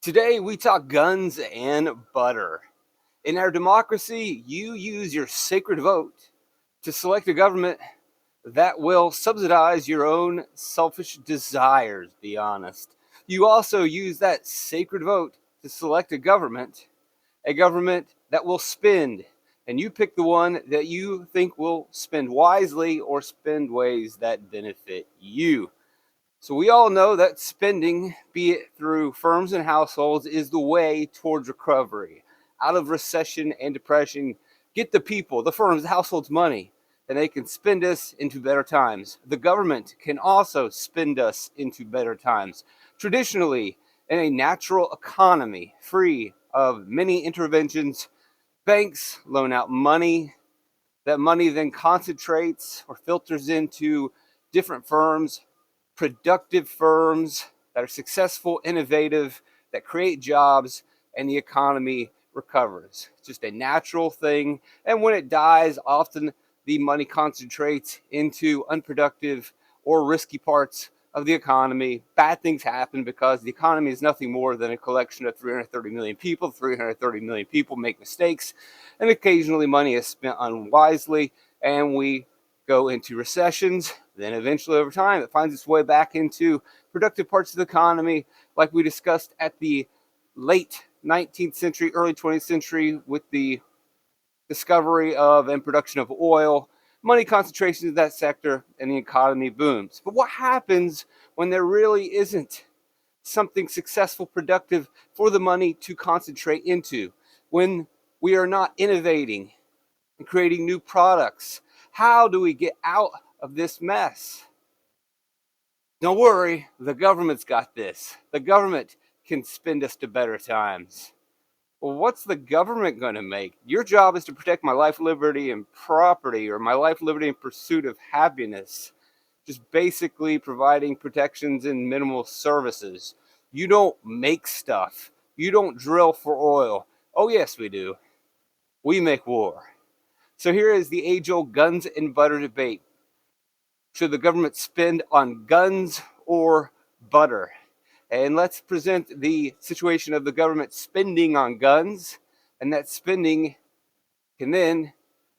Today, we talk guns and butter. In our democracy, you use your sacred vote to select a government that will subsidize your own selfish desires, be honest. You also use that sacred vote to select a government that will spend. And you pick the one that you think will spend wisely or spend ways that benefit you. So we all know that spending, be it through firms and households, is the way towards recovery. Out of recession and depression, get the people, the firms, the households money, and they can spend us into better times. The government can also spend us into better times. Traditionally, in a natural economy free of many interventions, banks loan out money. That money then concentrates or filters into different firms, productive firms that are successful, innovative, that create jobs, and the economy recovers. It's just a natural thing. And when it dies, often the money concentrates into unproductive or risky parts of the economy. Bad things happen because the economy is nothing more than a collection of 330 million people. 330 million people make mistakes, and occasionally money is spent unwisely, and we go into recessions. Then eventually, over time, it finds its way back into productive parts of the economy, like we discussed at the late 19th century, early 20th century with the discovery of and production of oil. Money concentration in that sector, and the economy booms. But what happens when there really isn't something successful, productive for the money to concentrate into? When we are not innovating and creating new products, how do we get out of this mess? Don't worry, the government's got this. The government can spend us to better times. Well, what's the government going to make? Your job is to protect my life, liberty, and property, or my life, liberty, and pursuit of happiness. Just basically providing protections and minimal services. You don't make stuff. You don't drill for oil. Oh, yes, we do. We make war. So here is the age-old guns and butter debate. Should the government spend on guns or butter? And let's present the situation of the government spending on guns, and that spending can then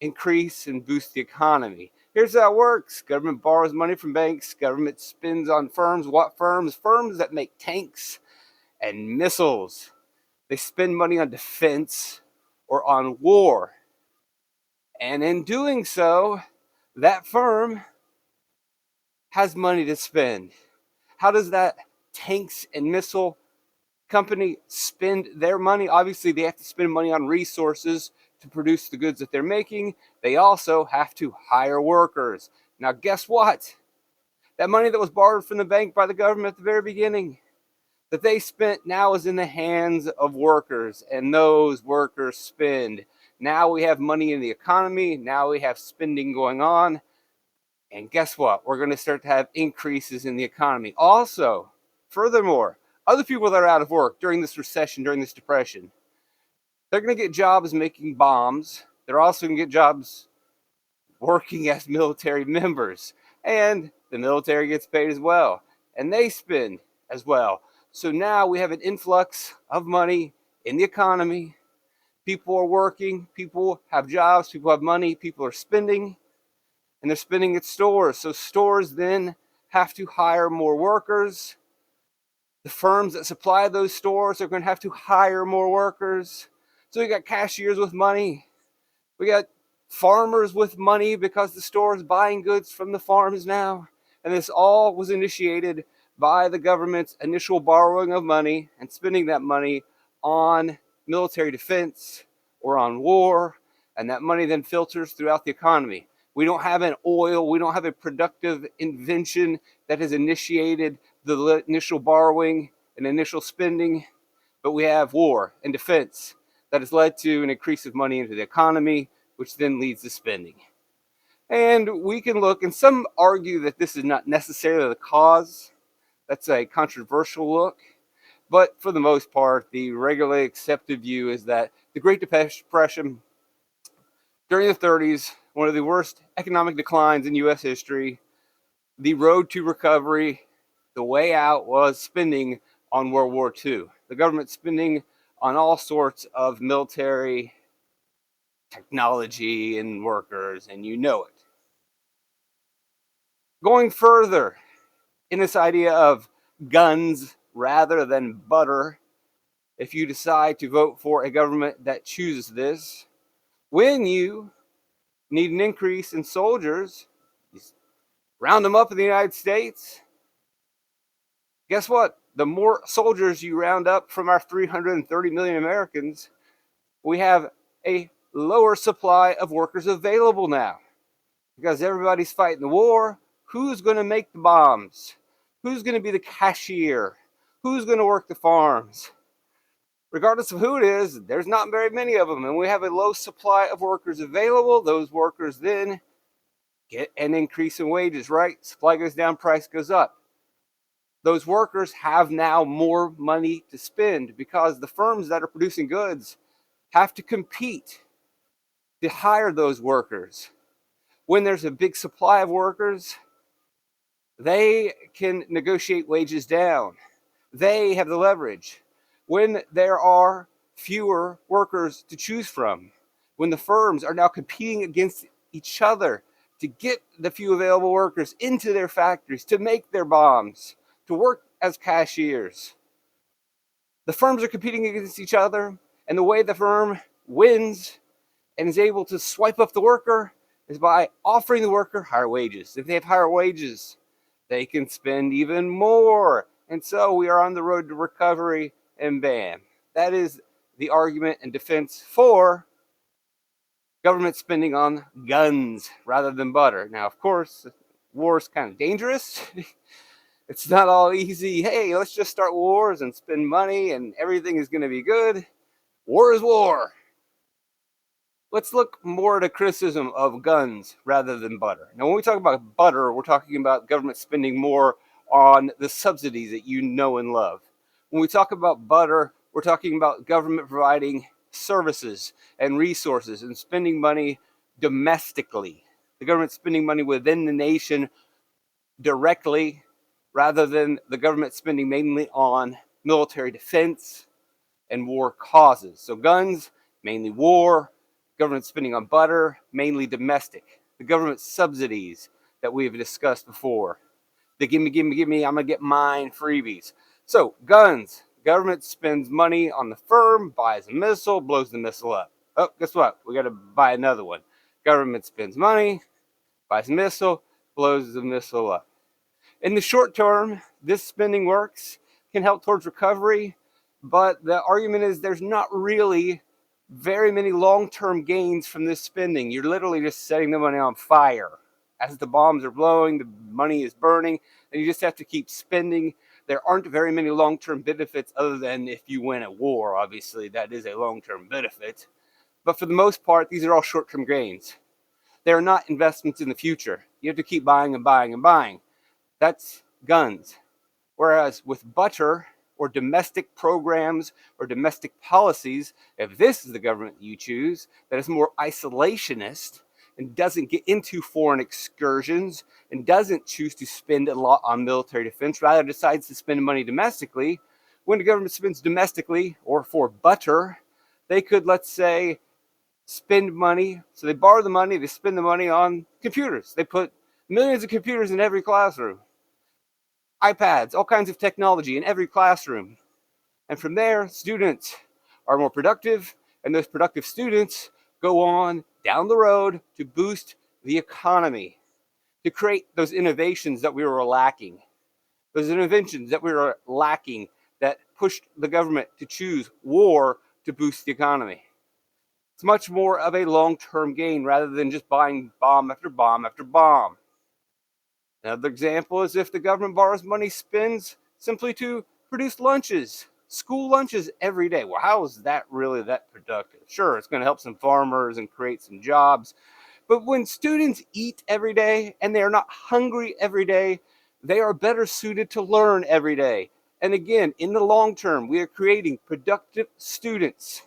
increase and boost the economy. Here's how it works. Government borrows money from banks. Government spends on firms. What firms? Firms that make tanks and missiles. They spend money on defense or on war. And in doing so, that firm has money to spend. How does that tanks and missile company spend their money? Obviously, they have to spend money on resources to produce the goods that they're making. They also have to hire workers. Now, guess what? That money that was borrowed from the bank by the government at the very beginning, that they spent, now is in the hands of workers, and those workers spend. Now we have money in the economy. Now we have spending going on. And guess what? We're going to start to have increases in the economy. Also, furthermore, other people that are out of work during this recession, during this depression, they're going to get jobs making bombs. They're also going to get jobs working as military members. And the military gets paid as well. And they spend as well. So now we have an influx of money in the economy. People are working. People have jobs. People have money. People are spending. And they're spending at stores. So stores then have to hire more workers. The firms that supply those stores are going to have to hire more workers. So we got cashiers with money. We got farmers with money because the store is buying goods from the farms now. And this all was initiated by the government's initial borrowing of money and spending that money on military defense or on war. And that money then filters throughout the economy. We don't have an oil, we don't have a productive invention that has initiated the initial borrowing and initial spending, but we have war and defense that has led to an increase of money into the economy, which then leads to spending. And we can look, and some argue that this is not necessarily the cause. That's a controversial look. But for the most part, the regularly accepted view is that the Great Depression during the 30s, one of the worst economic declines in U.S. history, the road to recovery, the way out was spending on World War II. the government spending on all sorts of military technology and workers, and you know it. Going further in this idea of guns rather than butter, if you decide to vote for a government that chooses this, when you need an increase in soldiers, you round them up in the United States. Guess what? The more soldiers you round up from our 330 million Americans, we have a lower supply of workers available now. Because everybody's fighting the war. Who's going to make the bombs? Who's going to be the cashier? Who's going to work the farms? Regardless of who it is, there's not very many of them, and we have a low supply of workers available. Those workers then get an increase in wages, right? Supply goes down, price goes up. Those workers have now more money to spend because the firms that are producing goods have to compete to hire those workers. When there's a big supply of workers, they can negotiate wages down. They have the leverage. When there are fewer workers to choose from, when the firms are now competing against each other to get the few available workers into their factories, to make their bombs, to work as cashiers, the firms are competing against each other, and the way the firm wins and is able to swipe up the worker is by offering the worker higher wages. If they have higher wages, they can spend even more. And so we are on the road to recovery, and bam. That is the argument and defense for government spending on guns rather than butter. Now, of course, war is kind of dangerous. It's not all easy. Hey, let's just start wars and spend money and everything is going to be good. War is war. Let's look more at a criticism of guns rather than butter. Now, when we talk about butter, we're talking about government spending more on the subsidies that you know and love. When we talk about butter, we're talking about government providing services and resources and spending money domestically. The government spending money within the nation directly rather than the government spending mainly on military defense and war causes. So guns, mainly war. Government spending on butter, mainly domestic. The government subsidies that we have discussed before. The gimme, I'm going to get mine freebies. So guns, government spends money on the firm, buys a missile, blows the missile up. Oh, guess what? We got to buy another one. Government spends money, buys a missile, blows the missile up. In the short term, this spending works, can help towards recovery, but the argument is there's not really very many long-term gains from this spending. You're literally just setting the money on fire. As the bombs are blowing, the money is burning, and you just have to keep spending. There aren't very many long-term benefits other than if you win a war, obviously, that is a long-term benefit. But for the most part, these are all short-term gains. They are not investments in the future. You have to keep buying and buying and buying. That's guns. Whereas with butter or domestic programs or domestic policies, if this is the government you choose that is more isolationist and doesn't get into foreign excursions and doesn't choose to spend a lot on military defense, rather decides to spend money domestically, when the government spends domestically or for butter, they could, let's say, spend money. So they borrow the money, they spend the money on computers. They put millions of computers in every classroom. iPads, all kinds of technology in every classroom. And from there, students are more productive, and those productive students go on down the road to boost the economy, to create those innovations that we were lacking, those inventions that we were lacking that pushed the government to choose war to boost the economy. It's much more of a long-term gain rather than just buying bomb after bomb after bomb. Another example is if the government borrows money, spends simply to produce lunches, school lunches every day. Well, how is that really that productive? Sure, it's going to help some farmers and create some jobs. But when students eat every day and they are not hungry every day, they are better suited to learn every day. And again, in the long term, we are creating productive students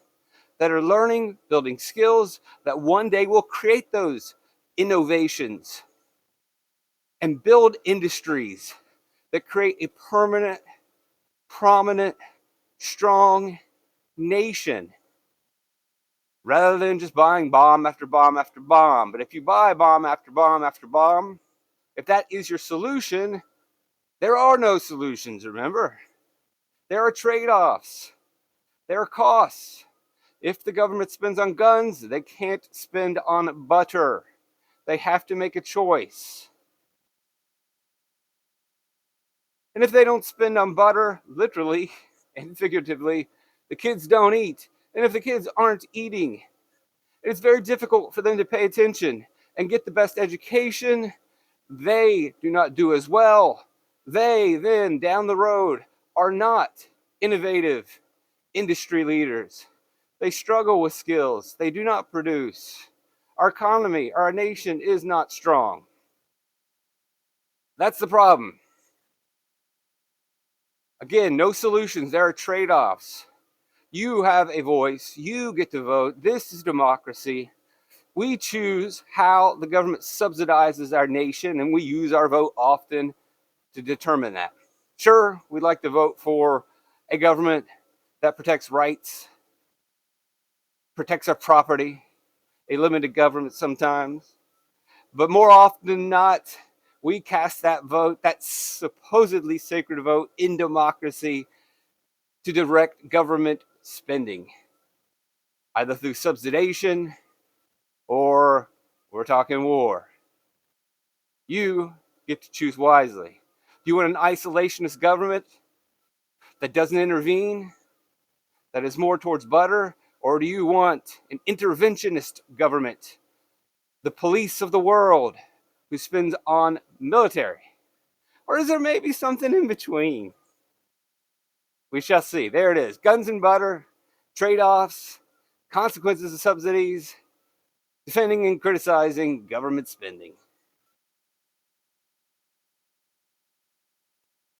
that are learning, building skills that one day will create those innovations and build industries that create a permanent, prominent strong nation rather than just buying bomb after bomb after bomb. But if you buy bomb after bomb after bomb, if that is your solution, there are no solutions, remember? There are trade-offs. There are costs. If the government spends on guns, they can't spend on butter. They have to make a choice. And if they don't spend on butter, literally and figuratively, the kids don't eat. And if the kids aren't eating, it's very difficult for them to pay attention and get the best education. They do not do as well. They then, down the road, are not innovative industry leaders. They struggle with skills. They do not produce. Our economy, our nation is not strong. That's the problem. Again, no solutions. There are trade-offs. You have a voice. You get to vote. This is democracy. We choose how the government subsidizes our nation, and we use our vote often to determine that. Sure, we'd like to vote for a government that protects rights, protects our property, a limited government sometimes. But more often than not, we cast that vote, that supposedly sacred vote in democracy, to direct government spending, either through subsidization or we're talking war. You get to choose wisely. Do you want an isolationist government that doesn't intervene, that is more towards butter? Or do you want an interventionist government, the police of the world, who spends on military? Or is there maybe something in between? We shall see. There it is. Guns and butter, trade-offs, consequences of subsidies, defending and criticizing government spending.